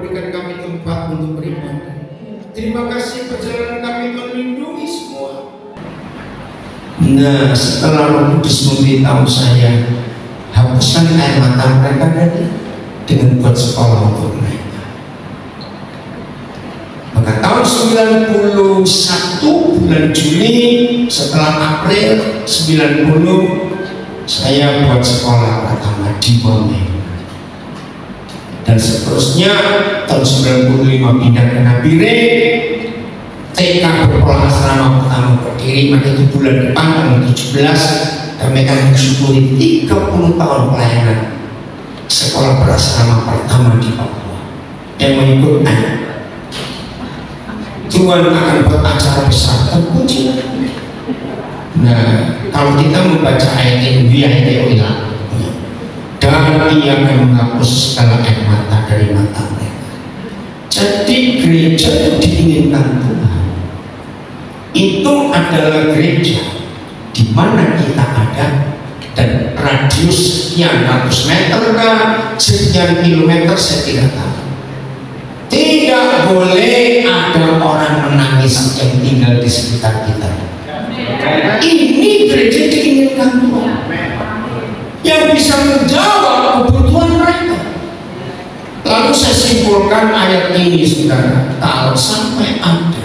memberikan kami tempat untuk beribadah. Terima kasih perjalanan kami melindungi semua. Nah, setelah Roh Kudus memberitahu saya, hapuskan air mata mereka tadi dengan buat sekolah untuk mereka. Maka tahun 91 bulan Juli, setelah April 90, saya buat sekolah pertama di Bone. Dan seterusnya tahun 95 pindah ke Nabire, TK berpola asrama pertama berdiri. Maka itu bulan depan tahun 17 kami akan mensyukuri 30 tahun pelayanan sekolah berasrama pertama di Papua. Yang mengikutnya Tuhan akan buat acara besar terpuji. Nah, kalau kita membaca ayat ini, dan Ia akan menghapus segala air mata dari mata mereka. Jadi gereja yang diinginkan Tuhan itu adalah gereja di mana kita ada, dan radius sekian ratus meter kah, sekian kilometer saya tidak tahu. Tidak boleh ada orang menangis yang tinggal di sekitar kita. Ini gereja diinginkan Tuhan, yang bisa menjawab kebutuhan mereka. Lalu saya simpulkan ayat ini, saudara. Kalau sampai ada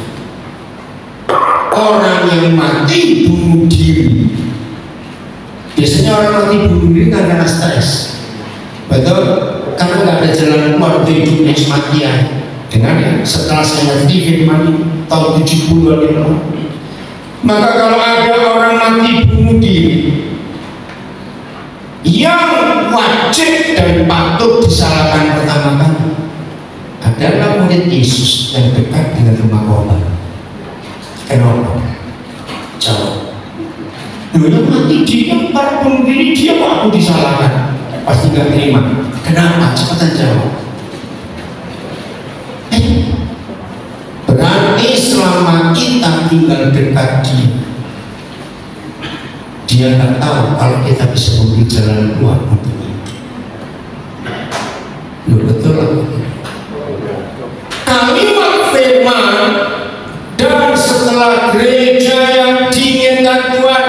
orang yang mati bunuh diri, biasanya orang mati bunuh diri karena stres, betul? Karena nggak ada jalan keluar dari hidupnya kematian. Dengan setelah saya ngerti firman ini tahun 70-an itu, maka kalau ada orang mati bunuh diri, yang wajib dan patut disalahkan pertama kali adalah murid Yesus yang dekat dengan rumah korban. Kenapa? Jawab. Yang mati dia, para bunuh diri dia, kok aku disalahkan? Pasti gak terima. Kenapa? Cepatan jawab. Berarti selama kita tinggal dekat dia nggak tahu kalau kita bisa memberi jalan keluar untuk itu. Loh, betul lah. Kalimat firman dan setelah gereja yang diinginkan Tuhan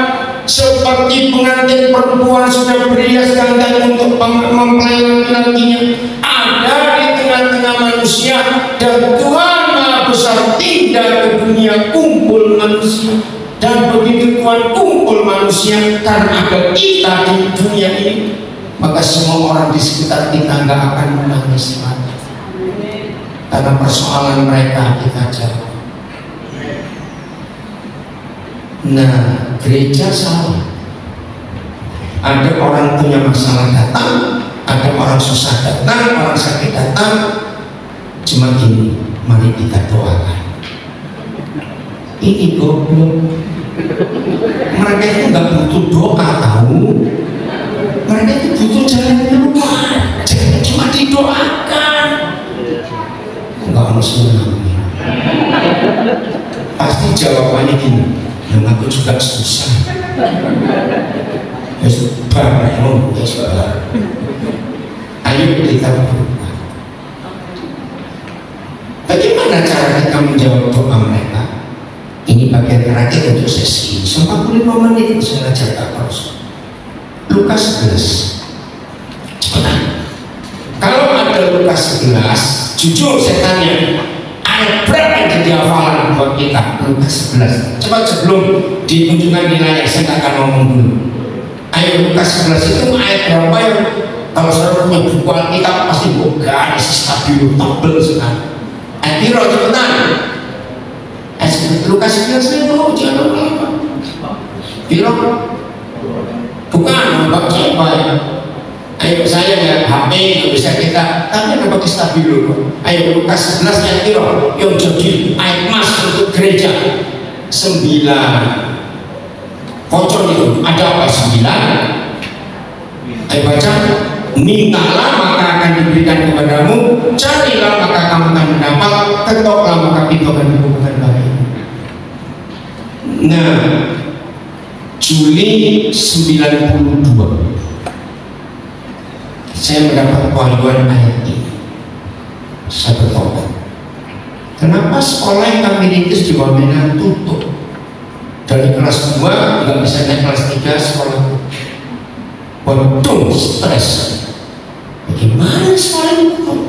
seperti pengantin perempuan sudah berias dandan untuk mempelai laki-lakinya ada di tengah-tengah manusia, dan Tuhan Maha Besar tinggal ke dunia, kumpul manusia. Dan begitu Tuhan kumpul manusia, karena ada kita di dunia ini, maka semua orang di sekitar kita nggak akan menangis lagi, karena persoalan mereka kita jawab. Nah, gereja salah. Ada orang punya masalah datang, ada orang susah datang, orang sakit datang. Cuma gini, mari kita doakan. Ini goblok. Mereka itu nggak butuh doa, tahu? Mereka itu butuh jalan keluar. Jangan cuma didoakan. Enggak harus menangis. Pasti jawabannya gini, yang aku juga susah. Ayo kita berubah. Bagaimana cara kita menjawab doa mereka? Ini bagian terakhir untuk sesi 45 menit saya ajarkan terus. Lukas 11. Cepetan. Kalau ada Lukas 11, jujur saya tanya, ayat berapa yang jadi hafalan buat kita? Lukas 11. Cepat sebelum ditunjukkan di layar, saya akan ngomong dulu. Ayat Lukas 11 itu ayat berapa yang kalau saudara punya buku Alkitab pasti bukan isi stabilo tabel sekali. Ayat biro cepetan. Lukas 11 itu jangan lupa. Biro bukan bapak siapa ya? Ayo saya ya HP itu bisa kita, tapi ada pakai stabilo. Ayo Lukas 11 ayat biro yang jadi ayat mas untuk gereja 9. Kocok itu ada apa 9? Ayo baca. Mintalah maka akan diberikan kepadamu, carilah maka kamu akan mendapat, ketoklah maka pintu akan dibukakan bagimu. Nah, Juli 92 saya mendapat kewajiban ayat ini. Saya Kenapa sekolah yang kami rintis di Wamena tutup? Dari kelas 2 nggak bisa naik kelas 3 sekolah. Waduh, stres. Bagaimana sekolah itu tutup?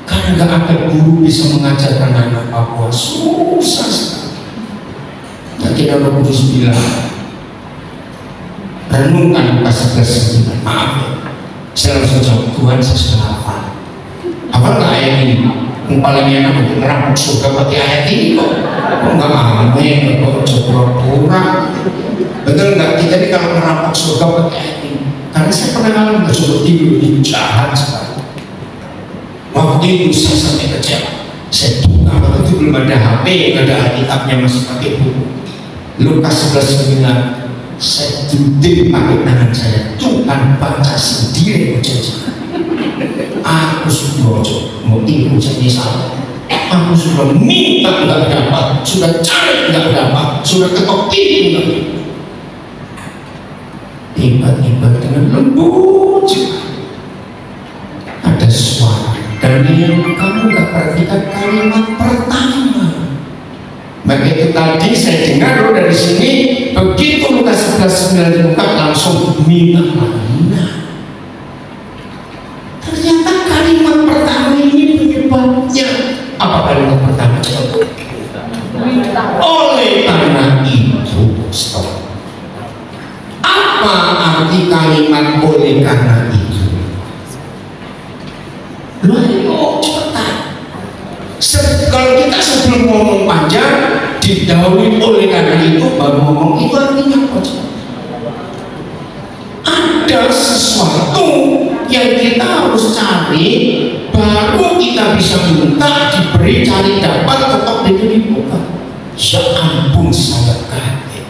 Karena nggak ada guru bisa mengajarkan anak Papua. Susah sekali. Nanti Roh Kudus bilang, renungkan Lukas 11:9. Maaf ya, saya langsung jawab, Tuhan saya sudah hafal. Hafal nggak ayat ini? Paling enak untuk ngerampok surga pakai ayat ini kok. Kok nggak amin, kok pura-pura. Betul nggak? Kita ini kalau ngerampok surga pakai ayat ini, karena saya pernah ngalamin seperti itu, jahat sekali. Waktu itu saya sampai kecewa. Saya buka, waktu itu belum ada HP, nggak ada Alkitabnya, masih pakai buku. Lukas 11:9. Saya duduk pakai tangan saya, Tuhan baca sendiri perjanjian. Aku sudah mau tiru jadi salah. Aku sudah minta nggak dapat, sudah cari nggak dapat, sudah ketok pintu nggak. Tiba-tiba dengan lembut ada suara. Daniel, kamu nggak perhatikan kalimat pertama. Maka itu tadi saya dengar dari sini, begitu Lukas 11:9 dibuka langsung minta mana. Ternyata kalimat pertama ini penyebabnya apa? Kalimat pertama oleh karena itu, stop. Apa arti kalimat oleh karena itu? Loh, cepetan. Kalau kita sebelum ngomong panjang didahului oleh karena itu baru ngomong, itu artinya apa? Ada sesuatu yang kita harus cari, baru kita bisa minta, diberi, cari dapat, tetap dibuka. Ya ampun, saya kaget.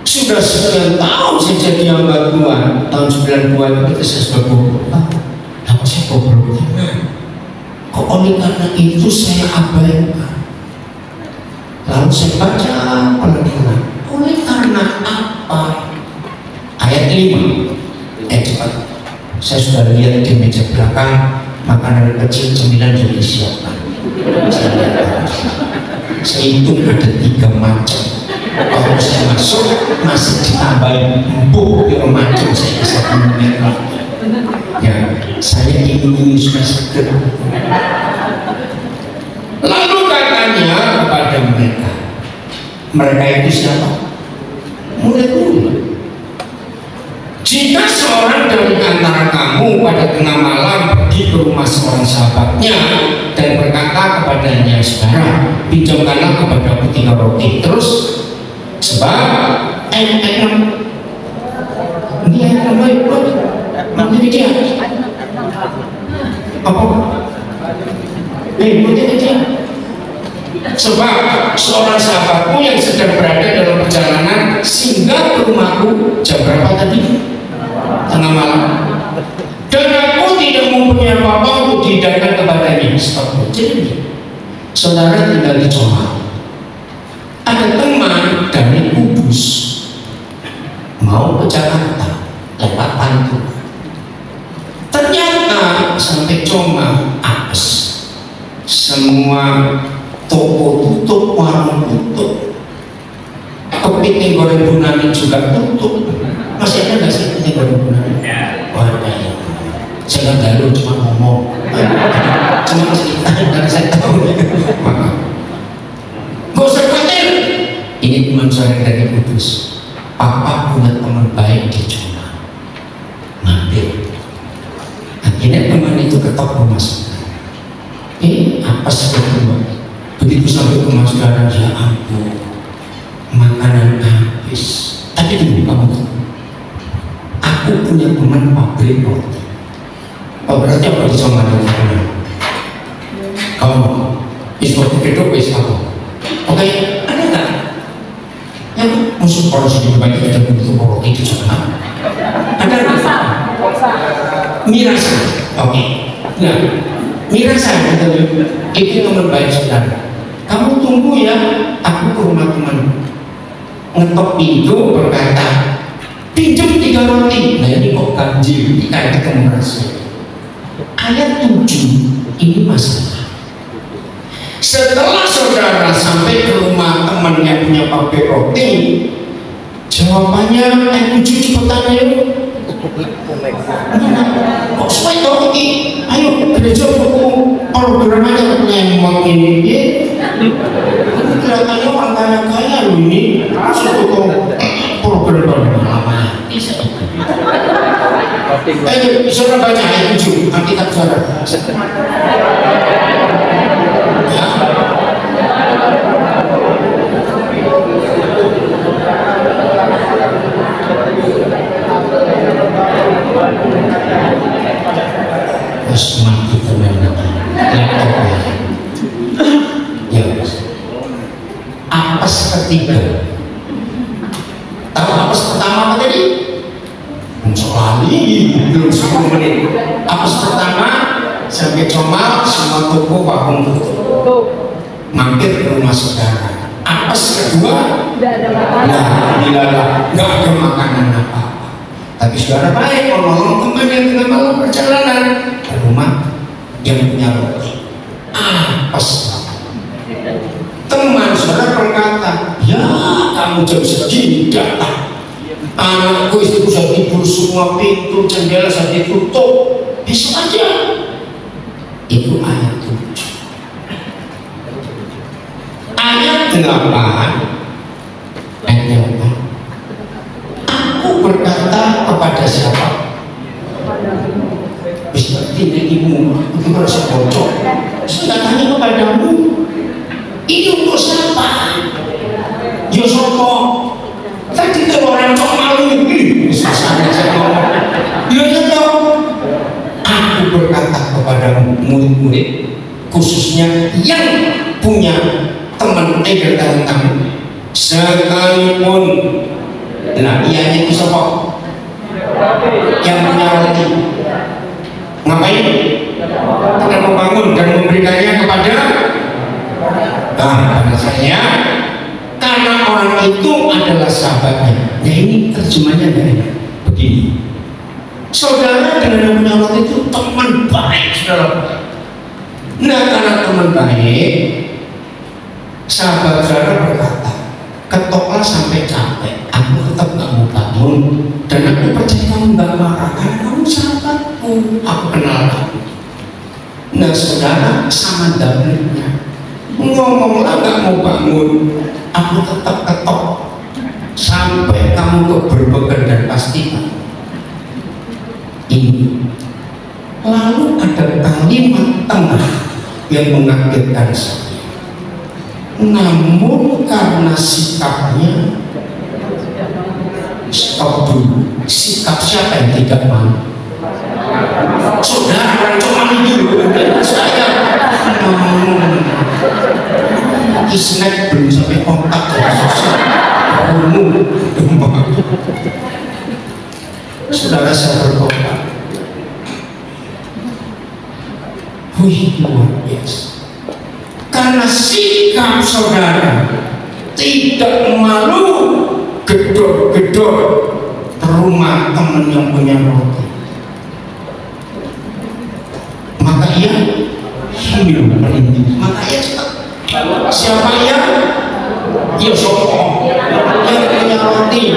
Sudah 9 tahun saya jadi hamba Tuhan. Tahun 92 itu saya sudah goblok. Tapi saya goblok gimana? Kok oleh karena itu saya abaikan. Lalu saya baca pelan-pelan. Oleh karena apa? Ayat 5. Cepat. Saya sudah lihat di meja belakang makanan kecil cemilan sudah disiapkan. Saya hitung ada 3 macam. Kalau saya masuk masih ditambahin empuk yang macam saya bisa minum. Ya, saya ingin sudah seger. Lalu katanya kepada mereka itu siapa? Murid-murid. Jika seorang dari antara kamu pada tengah malam pergi ke rumah seorang sahabatnya dan berkata kepadanya, saudara, pinjamkanlah kepada aku 3 roti. Terus sebab dia baik nanti dia apa? Dia sebab seorang sahabatku yang sedang berada dalam perjalanan singgah ke rumahku jam berapa tadi? Tengah malam. Dan aku tidak mempunyai apa-apa untuk dihidangkan kepadanya. Stop. Jadi saudara tinggal di Jombang. Ada teman dari Kudus mau ke Jakarta lewat Pantura. Ternyata sampai Jombang apes. Semua toko tutup, warung tutup, kepiting goreng Bunani juga tutup. Masih ada nggak sih kepiting goreng Bunani? Oh, ada ya. Saya nggak galuh, cuma ngomong. Cuma cerita, karena saya tahu. Gak usah khawatir. Ini teman saya dari Kudus. Papa punya teman baik di Jombang. Mampir. Akhirnya teman itu ketok rumah saya. Apa sih teman? Begitu sampai rumah saudara, ya ampun, makanan habis. Tapi dulu kamu tahu, aku punya teman pabrik roti. Oh, berarti apa di Jombang ada? Kamu istilahnya kedok wes apa? Oke, ada nggak? Yang musuh poros di banyak ada bentuk roti di Jombang. Ada nggak? Mirasa. Oke. Nah, Mirasa itu teman baik saudara. Kamu tunggu ya, aku ke rumah teman. Ngetok pintu berkata, pinjam 3 roti. Nah ini kok ganjil, kita ketemu rahasia. Ayat 7 ini masalah. Setelah saudara sampai ke rumah temannya punya pabrik roti, jawabannya cucu cepetan ayo. Kok suwe toh iki? Ayo gereja buku program aja ngomong ini. Ini kelihatannya orang kaya loh ini. Suatu program lama. Saudara baca ayat 7 Alkitab saudara. Ya. Mati teman-teman. Ya, apes ketiga. Tahu apes pertama apa tadi? Lali belum 10 menit. Apes pertama sampai comal semua toko vakum tutup. Mampir ke rumah saudara. Apes kedua, nggak ada makanan apa-apa. Tapi saudara baik menolong teman yang tengah malam perjalanan ke rumah yang punya roti. Apes. Teman saudara berkata, ya kamu jam segini datang. Anakku istriku sudah tidur semua, pintu jendela sudah ditutup. Besok aja. Itu ayat 7. Ayat 8. Ayat 8. Aku berkata kepada siapa? Bisa dirimu. Itu merasa bocor. Saya tanya kepadamu. Ini untuk siapa? Ya sopo. Tadi itu orang cok malu ini. Susahnya saya ngomong. Ya toh. Aku berkata kepada murid-murid, khususnya yang punya teman dari kamu, sekalipun, nah ianya itu siapa? Yang punya roti. Ngapain? Akan membangun dan memberikannya kepada saya. Karena orang itu adalah sahabatnya. Ya ini terjemahnya dari begini. Saudara dengan yang punya roti itu teman baik, saudara. Nah karena teman baik, sahabat saudara berkata, ketoklah sampai capek, aku tetap gak mau bangun, dan aku percaya kamu gak marah karena kamu sahabatku, aku kenal kamu. Nah saudara sama dapurnya ngomonglah gak mau bangun, aku tetap ketok sampai kamu keberbekan dan pastikan ini. Lalu ada kalimat tengah yang mengagetkan saya. Namun karena sikapnya, stop dulu. Sikap siapa yang tidak mau? Saudara cuma dulu saya isnek belum sampai kontak dengan sosial umum. Saudara saya bertobat. Wih luar biasa. Karena sikap saudara tidak malu gedor-gedor rumah teman yang punya roti, maka ia hidup merintih. Maka ia cepat. Siapa ia? Ya sopo yang punya roti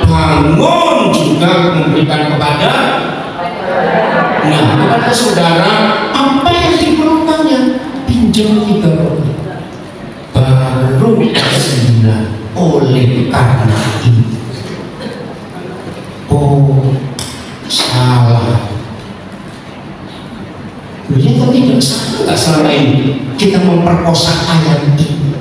bangun juga memberikan kepada. Nah kepada saudara apa yang diperlukannya? Pinjam 3 roti baru 9. Oleh karena itu, oh salah. Ternyata tidak salah, nggak salah ini kita memperkosa ayat ini.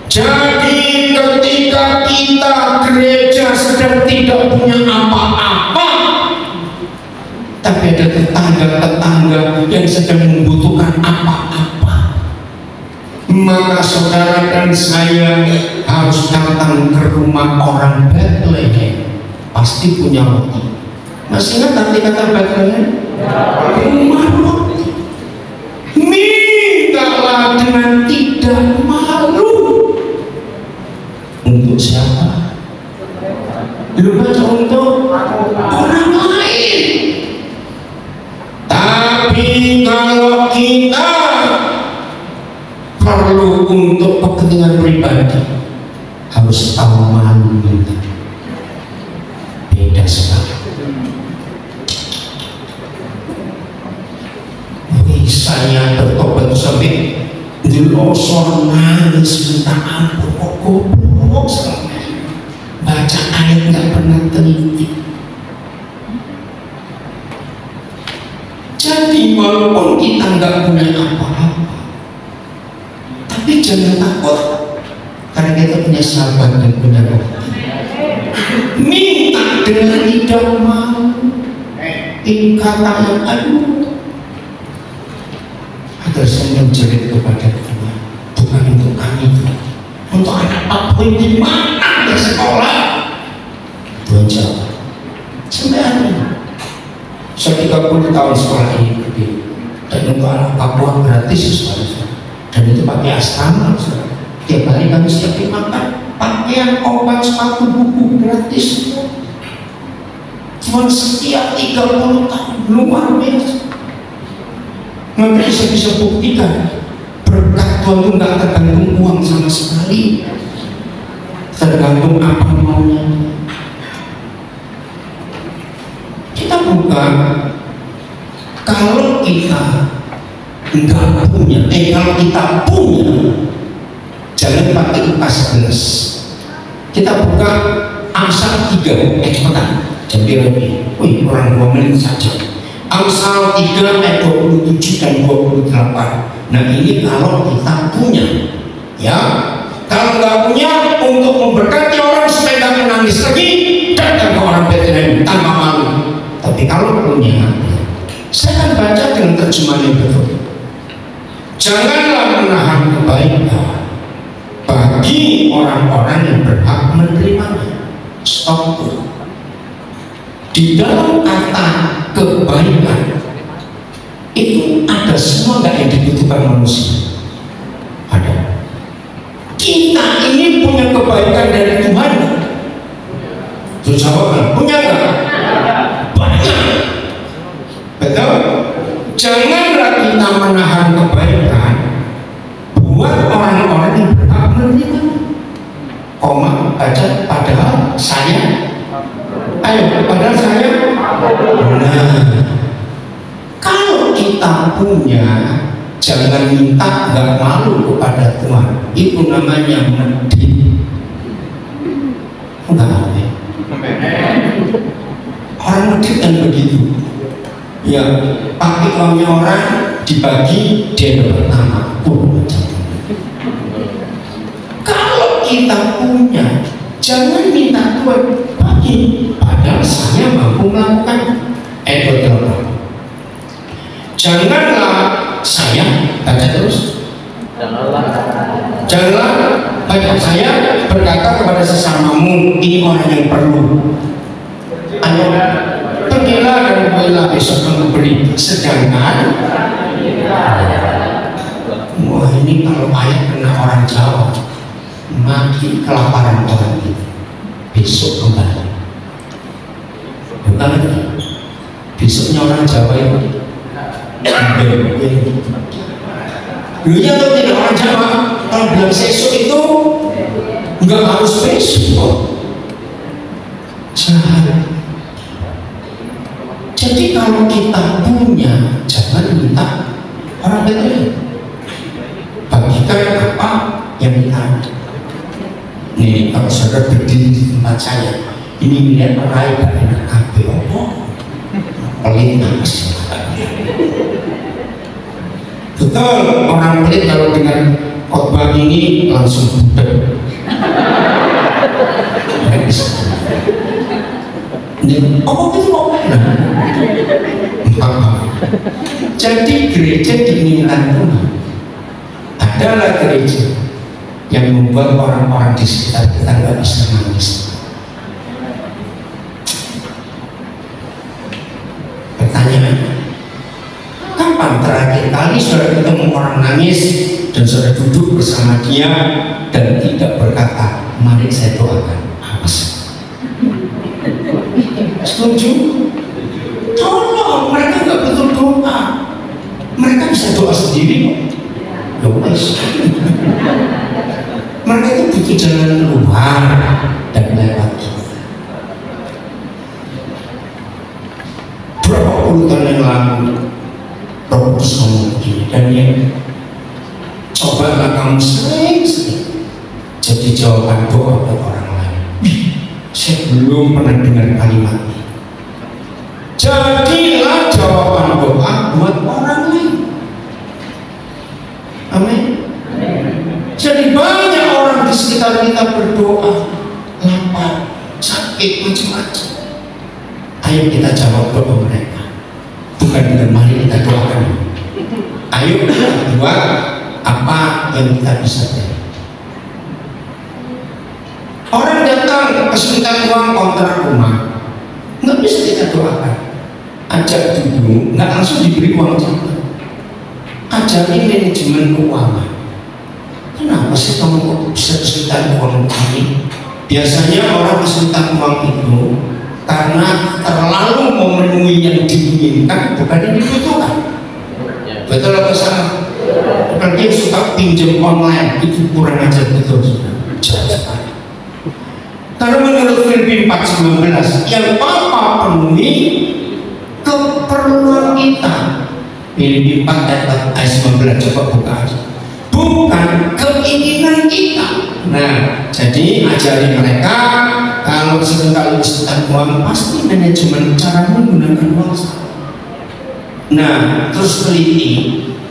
Jadi ketika kita gereja sedang tidak punya apa-apa, tapi ada tetangga-tetangga yang sedang membutuhkan apa-apa, maka saudara dan saya harus datang ke rumah orang Bethlehem. Pasti punya roti. Masih ingat nanti kata Bethlehem? Rumah roti. Mintalah dengan tidak malu. Untuk siapa? Lupa untuk orang lain. Tapi kalau kita perlu untuk kepentingan pribadi, harus tahu malu minta. Beda sekali. Saya bertobat sampai dilosor nangis minta ampun, kok goblok selama ini baca ayat nggak pernah teliti. Jadi walaupun kita nggak punya apa-apa, tapi jangan takut, karena kita punya sahabat dan punya Roh. Minta dengan tidak mau. Ini kata yang agar saya menjerit kepada Tuhan, bukan untuk kami, untuk anak aku di mana di sekolah. Tuhan jawab, sebenarnya saya 30 tahun sekolah ini dan untuk anak Papua gratis sekolah, dan itu pakai asrama. Tiap hari kami setiap makan, pakaian, obat, sepatu, buku gratis. Cuma setiap 30 tahun, luar biasa. Maka saya bisa buktikan berkat Tuhan itu nggak tergantung uang sama sekali, tergantung apa maunya. Kita bukan, kalau kita nggak punya, kalau kita punya, jangan pakai UKAS 11. Kita buka Amsal 3 cepetan, jadi lebih, wih orang 2 menit saja. Amsal 3 ayat 27 dan 28. Nah ini kalau kita punya, ya. Kalau nggak punya, untuk memberkati orang supaya nggak menangis lagi, datang ke orang Bethlehem tanpa malu. Tapi kalau punya, saya akan baca dengan terjemahan yang betul. Janganlah menahan kebaikan bagi orang-orang yang berhak menerimanya. Stop. Di dalam kata kebaikan itu ada semua nggak yang dibutuhkan manusia. Ada. Kita ini punya kebaikan dari Tuhan. Jawab, punya nggak? Banyak. Betul. Janganlah kita menahan kebaikan buat orang-orang yang berhak menerima. Koma baca padahal saya. Ayo, padahal saya. Nah, kalau kita punya, jangan minta nggak malu kepada Tuhan. Itu namanya medit. Enggak apa. Orang medit kan begitu. Ya, pakai uangnya orang dibagi, dia dapat nama. Kalau kita punya, jangan minta Tuhan bagi, padahal saya mampu melakukan. Janganlah saya, baca terus. Janganlah baca saya berkata kepada sesamamu, ini orang yang perlu. Ayo, pergilah dan belilah besok kamu beli. Sedangkan, wah ini kalau ayat kena orang Jawa, mati kelaparan orang itu. Besok kembali. Bukan besoknya orang Jawa itu dulunya tuh tidak orang Jawa kalau bilang besok itu nggak harus besok. Jadi kalau kita punya, jangan minta orang lain. Bagikan apa yang kita ada. Nih kalau saudara berdiri di tempat saya, ini melihat orang gak enak kabeh apa? Pelit nangis. Betul, orang pelit kalau dengan khotbah ini langsung budek. Oh itu kok jadi gereja diinginkan Tuhan adalah gereja yang membuat orang-orang di sekitar kita nggak bisa nangis. Pertanyaan, kapan terakhir kali saudara ketemu orang nangis dan saudara duduk bersama dia dan tidak berkata, mari saya doakan? Apa sih? Setuju? Tolong, mereka nggak butuh doa. Mereka bisa doa sendiri. ya wes. Mereka itu butuh jalan keluar dan lewat kita. Berapa puluh tahun yang lalu Roh Kudus ngomong begini, dan yang cobalah kamu sering-sering jadi jawaban doa buat orang lain. Saya belum pernah dengar kalimat ini. Jadilah jawaban doa buat orang lain. Amin. Jadi banyak orang di sekitar kita berdoa, lapar, sakit, macam-macam. Ayo kita jawab doa mereka. Bukan dengan mari kita doakan. Ayo kita buat apa yang kita bisa beri. Orang datang kesulitan uang kontrak rumah, nggak bisa kita doakan. Ajak dulu, nggak langsung diberi uang jatah. Ajarin manajemen keuangan. Kenapa sih kamu kok bisa kesulitan uang ini? Biasanya orang kesulitan uang itu karena terlalu memenuhi yang diinginkan, bukan yang dibutuhkan. Betul atau salah? Bukan dia suka pinjam online, itu kurang ajar betul. Karena menurut Filipi 4:19, yang Bapa penuhi keperluan kita. Filipi 4 ayat 19, coba buka aja. Bukan keinginan kita. Nah, jadi ajari mereka kalau seringkali kesulitan uang, pasti manajemen cara menggunakan uang. Nah, terus teliti.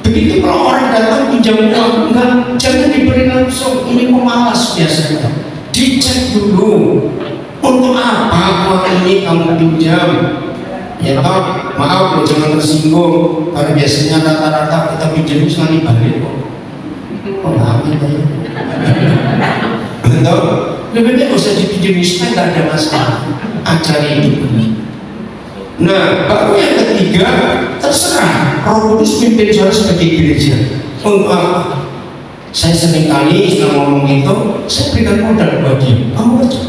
Begitu kalau orang datang pinjam uang, enggak, jangan diberi langsung. Ini pemalas biasanya. Dicek dulu untuk apa uang ini kamu pinjam. Ya toh, maaf loh, jangan tersinggung. Karena biasanya rata-rata kita pinjam sekali balik kok. Oh amin ya. Betul. Lebih baik usah dipinjami supaya tidak ada masalah. Ajari itu. Nah, baru yang ketiga, terserah Roh Kudus pimpin saudara sebagai gereja. Untuk apa? Saya seringkali setelah ngomong itu, saya berikan modal buat dia. Kamu aja.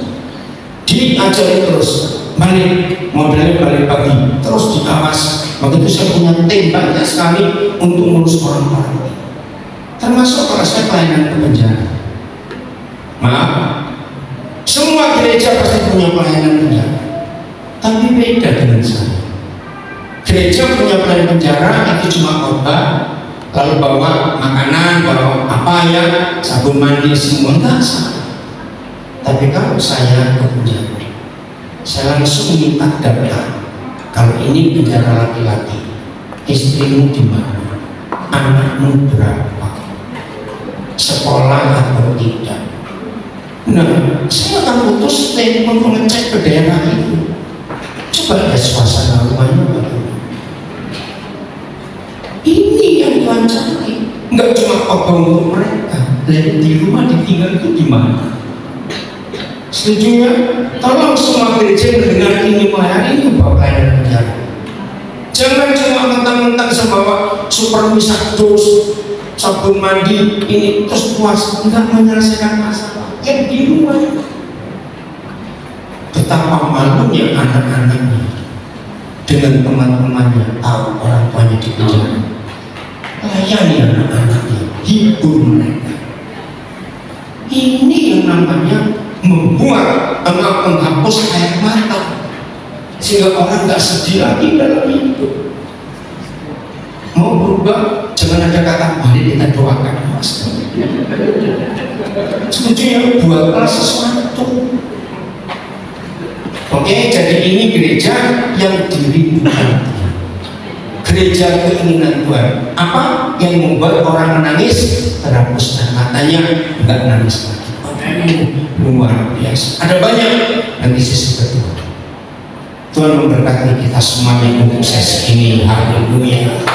Diajari terus. Balik, modelnya balik pagi, terus diawas. Waktu itu saya punya tim banyak sekali untuk ngurus orang-orang. Termasuk kalau saya pelayanan ke penjara. Maaf, semua gereja pasti punya pelayanan penjara, tapi beda dengan saya. Gereja punya pelayanan penjara itu cuma khotbah, lalu bawa makanan, bawa apa ya, sabun mandi, semua enggak salah. Tapi kalau saya ke penjara, saya langsung minta data. Kalau ini penjara laki-laki, istrimu di mana, anakmu berapa, sekolah atau tidak. Nah, saya akan putus tim untuk ngecek ke daerah itu. Coba lihat suasana rumahnya bagaimana. Ini yang Tuhan cari. Enggak cuma khotbah untuk mereka, dan di rumah ditinggal itu gimana? Setuju ya? Tolong semua gereja mendengar ini melayani ini bawa pelayanan penjara. Jangan cuma mentang-mentang sebawa super misados, sabun mandi ini terus puas, enggak menyelesaikan masalah yang di rumah. Betapa malunya anak-anaknya dengan teman-temannya tahu orang tuanya di penjara. Layani anak-anaknya, hibur mereka. Ini yang namanya membuat atau menghapus air mata sehingga orang nggak sedih lagi dalam hidup. Mau berubah, jangan ada kata mari kita doakan mas. Setuju ya, buatlah sesuatu. Oke, jadi ini gereja yang dirindukan, gereja keinginan Tuhan. Apa yang membuat orang menangis? Terhapus air matanya, nggak nangis lagi. Luar biasa. Ada banyak nanti sisi kedua. Tuhan memberkati kita semuanya untuk sesi ini. Haleluya.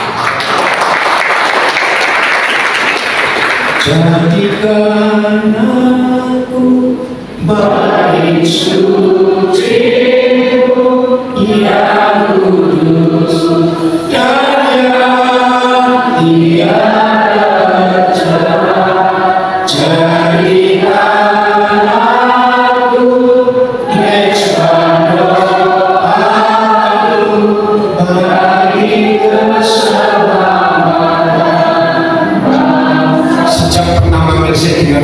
Jadikan aku bait suci yang kudus dan yang tiada celah. Jadikan aku ekspandoku bagi keselamatan paling saya dengar